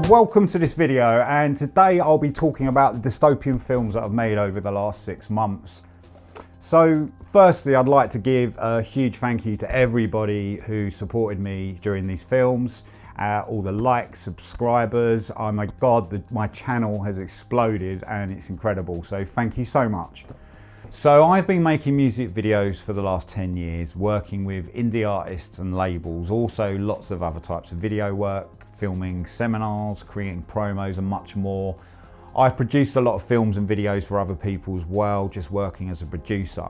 Welcome to this video, and today I'll be talking about the dystopian films that I've made over the last 6 months. So firstly, I'd like to give a huge thank you to everybody who supported me during these films. All the likes, subscribers, oh my god, my channel has exploded and it's incredible, so thank you so much. So I've been making music videos for the last 10 years, working with indie artists and labels, also lots of other types of video work, filming seminars, creating promos and much more. I've produced a lot of films and videos for other people as well, just working as a producer.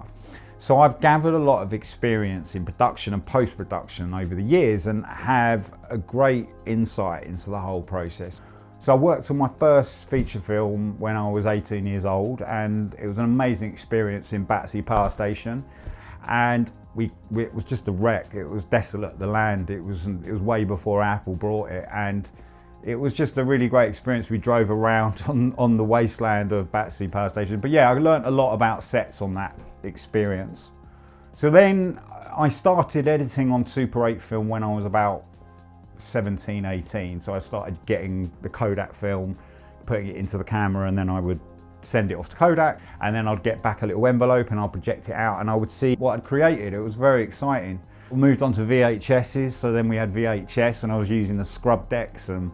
So I've gathered a lot of experience in production and post-production over the years and have a great insight into the whole process. So I worked on my first feature film when I was 18 years old, and it was an amazing experience in Battersea Power Station. And it was just a wreck. It was desolate, the land. It was way before Apple brought it, and it was just a really great experience. We drove around on the wasteland of Battersea Power Station. But yeah, I learned a lot about sets on that experience. So then I started editing on Super 8 film when I was about 17, 18. So I started getting the Kodak film, putting it into the camera, and then I would send it off to Kodak, and then I'd get back a little envelope and I'll project it out and I would see what I'd created. It was very exciting. We moved on to VHSs, so then we had VHS and I was using the scrub decks and,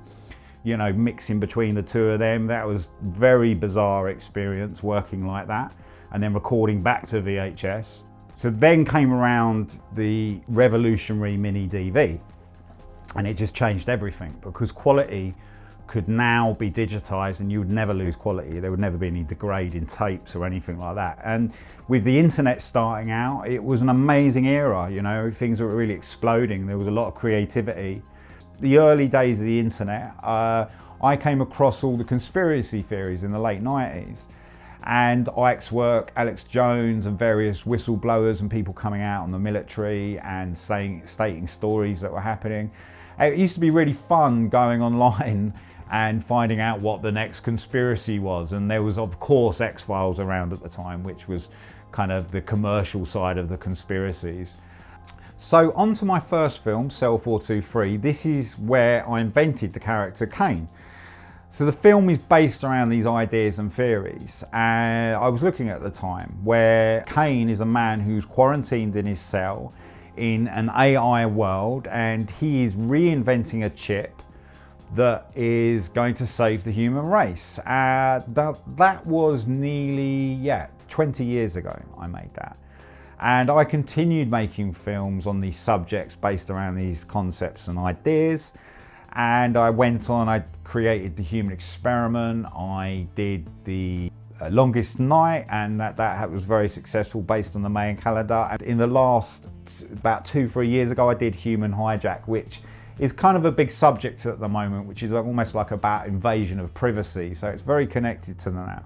you know, mixing between the two of them. That was a very bizarre experience working like that, and then recording back to VHS. So then came around the revolutionary mini DV, and it just changed everything because quality could now be digitized and you would never lose quality. There would never be any degrade in tapes or anything like that. And with the internet starting out, it was an amazing era, you know, things were really exploding. There was a lot of creativity. The early days of the internet, I came across all the conspiracy theories in the late 90s. And Ike's work, Alex Jones and various whistleblowers and people coming out in the military and stating stories that were happening. It used to be really fun going online and finding out what the next conspiracy was. And there was, of course, X-Files around at the time, which was kind of the commercial side of the conspiracies. So on to my first film, Cell 423. This is where I invented the character Kane. So the film is based around these ideas and theories. And I was looking at the time where Kane is a man who's quarantined in his cell in an AI world, and he is reinventing a chip that is going to save the human race. That was nearly 20 years ago I made that. And I continued making films on these subjects based around these concepts and ideas. And I went on, I created The Human Experiment, I did The Longest Night, and that was very successful based on the Mayan calendar. And in the last, about 2-3 years ago, I did Human Hijack, which is kind of a big subject at the moment, which is almost like about invasion of privacy. So it's very connected to the now.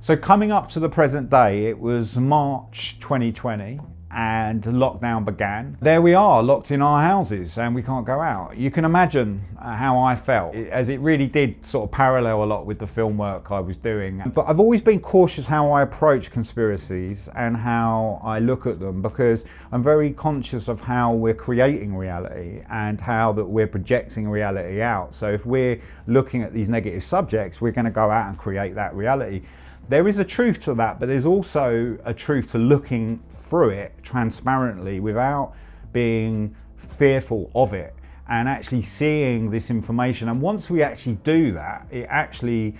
So coming up to the present day, it was March 2020 and lockdown began. There we are, locked in our houses and we can't go out. You can imagine how I felt, as it really did sort of parallel a lot with the film work I was doing. But I've always been cautious how I approach conspiracies and how I look at them, because I'm very conscious of how we're creating reality and how that we're projecting reality out. So if we're looking at these negative subjects, we're going to go out and create that reality. There is a truth to that, but there's also a truth to looking through it transparently without being fearful of it and actually seeing this information. And once we actually do that, it actually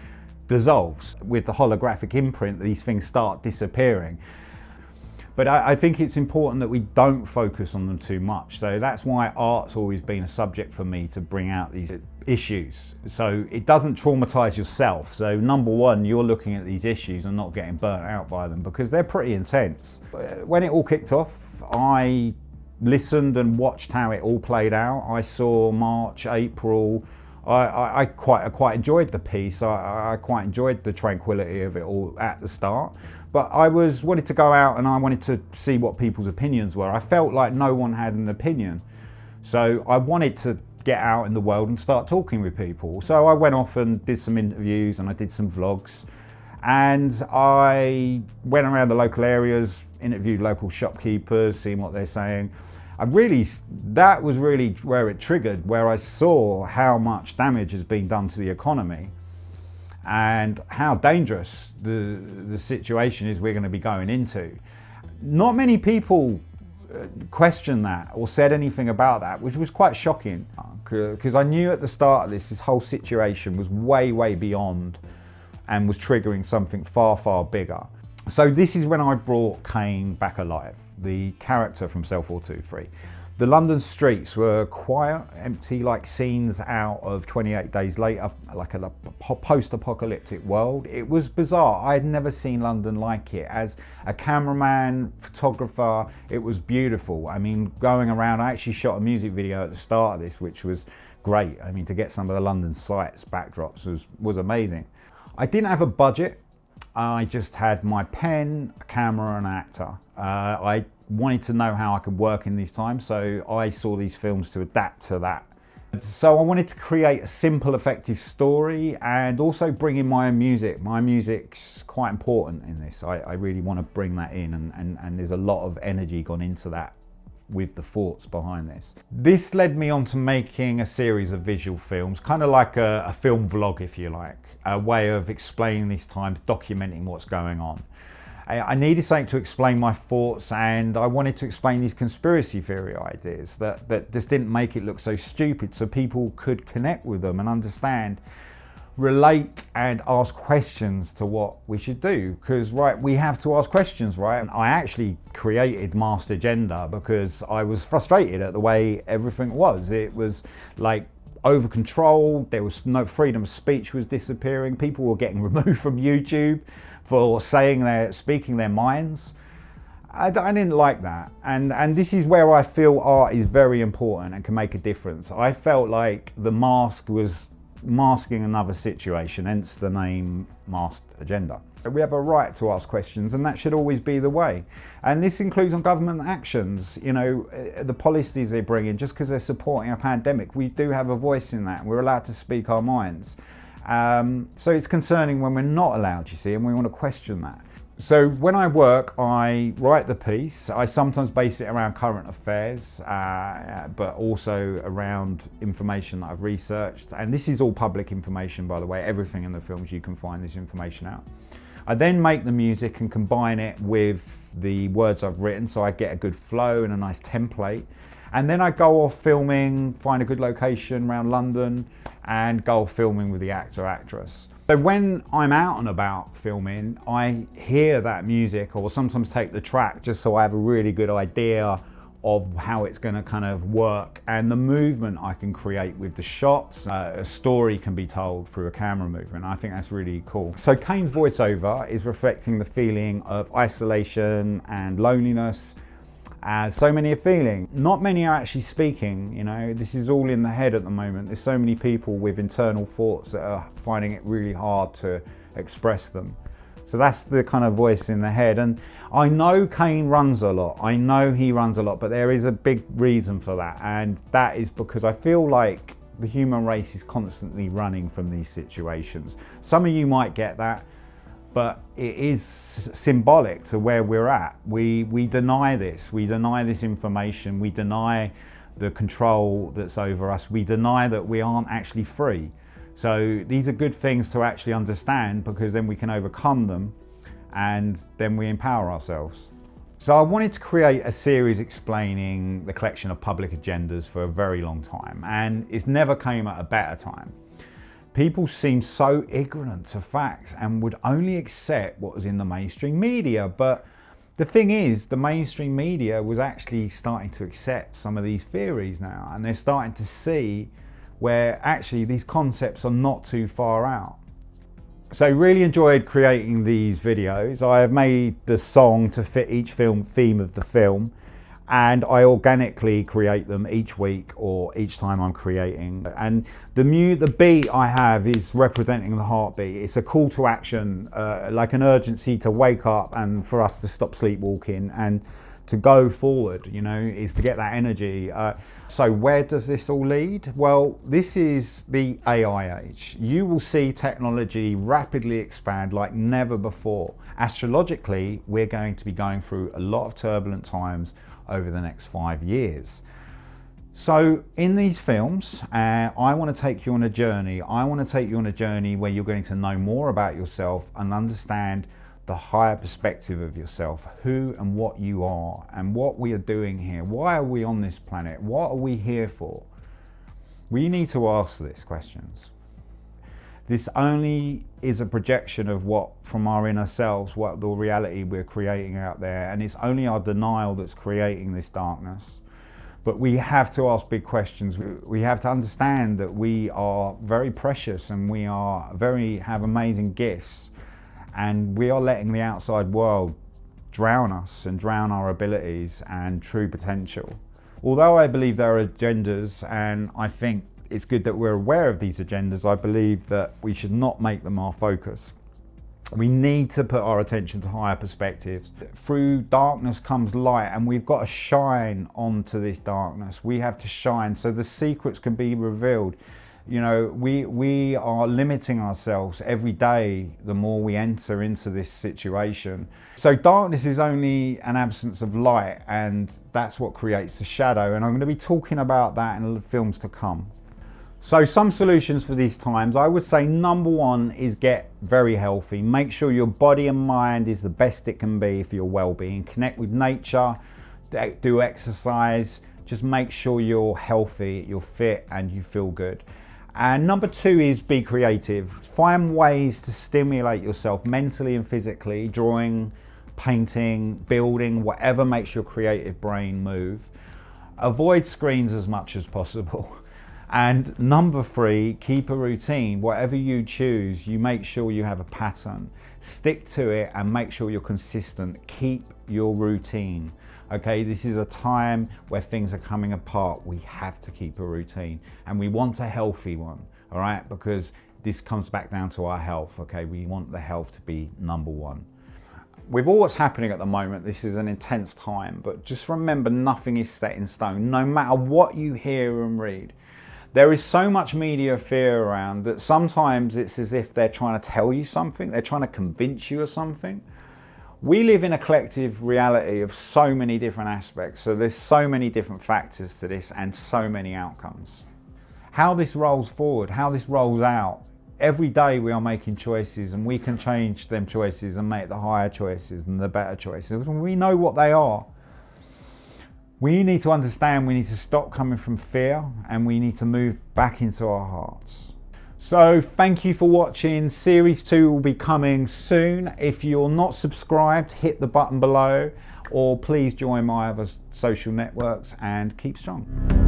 dissolves. With the holographic imprint, these things start disappearing. But I think it's important that we don't focus on them too much. So that's why art's always been a subject for me to bring out these issues. So it doesn't traumatize yourself. So number one, you're looking at these issues and not getting burnt out by them, because they're pretty intense. When it all kicked off, I listened and watched how it all played out. I saw March, April. I quite enjoyed the piece. I quite enjoyed the tranquility of it all at the start. But I wanted to go out and I wanted to see what people's opinions were. I felt like no one had an opinion. So I wanted to get out in the world and start talking with people. So I went off and did some interviews and I did some vlogs. And I went around the local areas, interviewed local shopkeepers, seeing what they're saying. that was really where it triggered, where I saw how much damage has been done to the economy and how dangerous the situation is we're going to be going into. Not many people questioned that or said anything about that, which was quite shocking, because I knew at the start of this whole situation was way beyond and was triggering something far bigger. So this is when I brought Kane back alive, the character from Cell 423. The London streets were quiet, empty, like scenes out of 28 Days Later, like a post-apocalyptic world. It was bizarre. I had never seen London like it. As a cameraman, photographer, it was beautiful. I mean, going around, I actually shot a music video at the start of this, which was great. I mean, to get some of the London sites, backdrops was amazing. I didn't have a budget. I just had my pen, a camera, and an actor. I wanted to know how I could work in these times, so I saw these films to adapt to that. So I wanted to create a simple, effective story and also bring in my own music. My music's quite important in this. I really want to bring that in, and there's a lot of energy gone into that with the thoughts behind this. This led me on to making a series of visual films, kind of like a film vlog, if you like, a way of explaining these times, documenting what's going on. I needed something to explain my thoughts, and I wanted to explain these conspiracy theory ideas that just didn't make it look so stupid, so people could connect with them and understand, relate, and ask questions to what we should do. Because, right, we have to ask questions, right? And I actually created Master Agenda because I was frustrated at the way everything was. It was like over control, there was no freedom of speech, was disappearing, people were getting removed from YouTube for speaking their minds. I didn't like that, and this is where I feel art is very important and can make a difference. I felt like the mask was masking another situation, hence the name Masked Agenda. We have a right to ask questions, and that should always be the way. And this includes on government actions, you know, the policies they bring in. Just because they're supporting a pandemic, we do have a voice in that, and we're allowed to speak our minds. So it's concerning when we're not allowed, you see, and we want to question that. So when I work, I write the piece. I sometimes base it around current affairs, but also around information that I've researched. And this is all public information, by the way. Everything in the films, you can find this information out. I then make the music and combine it with the words I've written, so I get a good flow and a nice template. And then I go off filming, find a good location around London, and go off filming with the actor, actress. So when I'm out and about filming, I hear that music, or sometimes take the track just so I have a really good idea of how it's going to kind of work, and the movement I can create with the shots. A story can be told through a camera movement. I think that's really cool. So Kane's voiceover is reflecting the feeling of isolation and loneliness, as so many are feeling. Not many are actually speaking, you know, this is all in the head at the moment. There's so many people with internal thoughts that are finding it really hard to express them. So that's the kind of voice in the head. And I know Kane runs a lot. I know he runs a lot, but there is a big reason for that. And that is because I feel like the human race is constantly running from these situations. Some of you might get that, but it is symbolic to where we're at. We deny this. We deny this information. We deny the control that's over us. We deny that we aren't actually free. So these are good things to actually understand, because then we can overcome them and then we empower ourselves. So I wanted to create a series explaining the collection of public agendas for a very long time, and it's never came at a better time. People seemed so ignorant to facts and would only accept what was in the mainstream media. But the thing is, the mainstream media was actually starting to accept some of these theories now, and they're starting to see where actually these concepts are not too far out. So really enjoyed creating these videos. I have made the song to fit each film theme of the film, and I organically create them each week or each time I'm creating. And the beat I have is representing the heartbeat. It's a call to action, like an urgency to wake up and for us to stop sleepwalking and to go forward, you know, is to get that energy. So where does this all lead? Well, this is the AI age. You will see technology rapidly expand like never before. Astrologically, we're going to be going through a lot of turbulent times, over the next 5 years. So in these films, I want to take you on a journey. I want to take you on a journey where you're going to know more about yourself and understand the higher perspective of yourself, who and what you are and what we are doing here. Why are we on this planet? What are we here for? We need to ask these questions. This only is a projection of what, from our inner selves, what the reality we're creating out there, and it's only our denial that's creating this darkness. But we have to ask big questions. We have to understand that we are very precious and we have amazing gifts, and we are letting the outside world drown us and drown our abilities and true potential. Although I believe there are agendas, and I think it's good that we're aware of these agendas, I believe that we should not make them our focus. We need to put our attention to higher perspectives. Through darkness comes light, and we've got to shine onto this darkness. We have to shine so the secrets can be revealed. You know, we are limiting ourselves every day the more we enter into this situation. So darkness is only an absence of light, and that's what creates the shadow. And I'm going to be talking about that in the films to come. So some solutions for these times, I would say number one is get very healthy. Make sure your body and mind is the best it can be for your well-being. Connect with nature, do exercise, just make sure you're healthy, you're fit and you feel good. And number two is be creative. Find ways to stimulate yourself mentally and physically, drawing, painting, building, whatever makes your creative brain move. Avoid screens as much as possible. And number three, keep a routine. Whatever you choose, you make sure you have a pattern. Stick to it and make sure you're consistent. Keep your routine. Okay, this is a time where things are coming apart. We have to keep a routine, and we want a healthy one, all right? Because this comes back down to our health, okay? We want the health to be number one. With all what's happening at the moment, this is an intense time, but just remember, nothing is set in stone, no matter what you hear and read. There is so much media fear around that sometimes it's as if they're trying to tell you something, they're trying to convince you of something. We live in a collective reality of so many different aspects, so there's so many different factors to this and so many outcomes. How this rolls forward, how this rolls out, every day we are making choices, and we can change them choices and make the higher choices and the better choices. We know what they are. We need to understand, we need to stop coming from fear, and we need to move back into our hearts. So thank you for watching. Series 2 will be coming soon. If you're not subscribed, hit the button below, or please join my other social networks and keep strong.